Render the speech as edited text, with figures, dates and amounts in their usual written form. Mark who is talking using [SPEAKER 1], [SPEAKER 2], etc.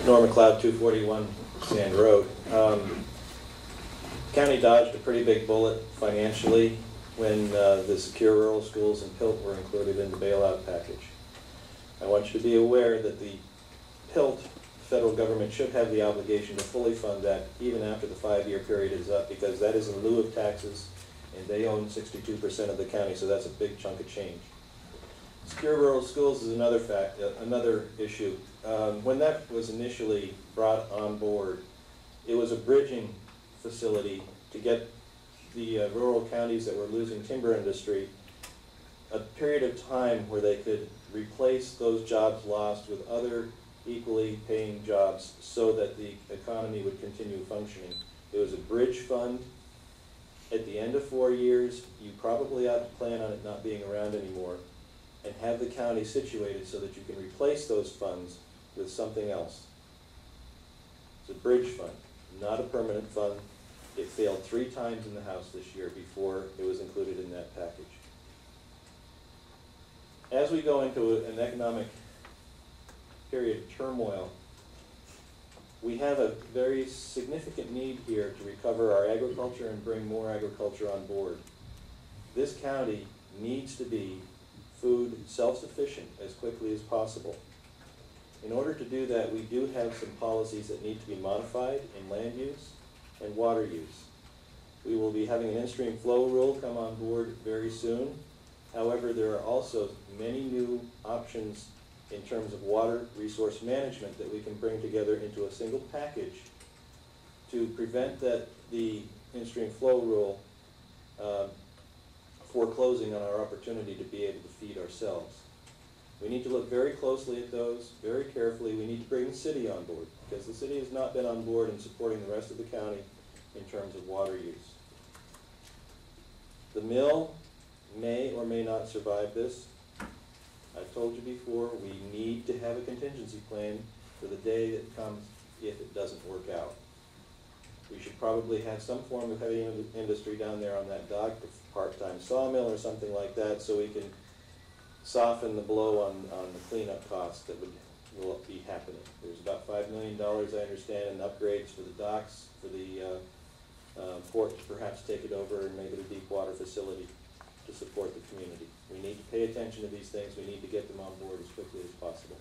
[SPEAKER 1] MacLeod, 241 Sand Road. County dodged a pretty big bullet financially when the secure rural schools and PILT were included in the bailout package. I want you to be aware that the PILT federal government should have the obligation to fully fund that even after the 5-year period is up, because that is in lieu of taxes, and they own 62% of the county, so that's a big chunk of change. Secure rural schools is another issue. When that was initially brought on board, it was a bridging facility to get the rural counties that were losing timber industry a period of time where they could replace those jobs lost with other equally paying jobs so that the economy would continue functioning. It was a bridge fund. At the end of 4 years, you probably ought to plan on it not being around anymore and have the county situated so that you can replace those funds with something else. It's a bridge fund, not a permanent fund. It failed 3 times in the House this year before it was included in that package. As we go into an economic period of turmoil, we have a very significant need here to recover our agriculture and bring more agriculture on board. This county needs to be food self-sufficient as quickly as possible. In order to do that, we do have some policies that need to be modified in land use and water use. We will be having an in-stream flow rule come on board very soon. However, there are also many new options in terms of water resource management that we can bring together into a single package to prevent that the in-stream flow rule foreclosing on our opportunity to be able to feed ourselves. We need to look very closely at those, very carefully. We need to bring the city on board, because the city has not been on board in supporting the rest of the county in terms of water use. The mill may or may not survive this. I've told you before, we need to have a contingency plan for the day that comes if it doesn't work out. We should probably have some form of heavy industry down there on that dock, a part-time sawmill or something like that, so we can soften the blow on the cleanup costs that will be happening. There's about $5 million, I understand, in upgrades for the docks, for the port to perhaps take it over and make it a deep water facility to support the community. We need to pay attention to these things. We need to get them on board as quickly as possible.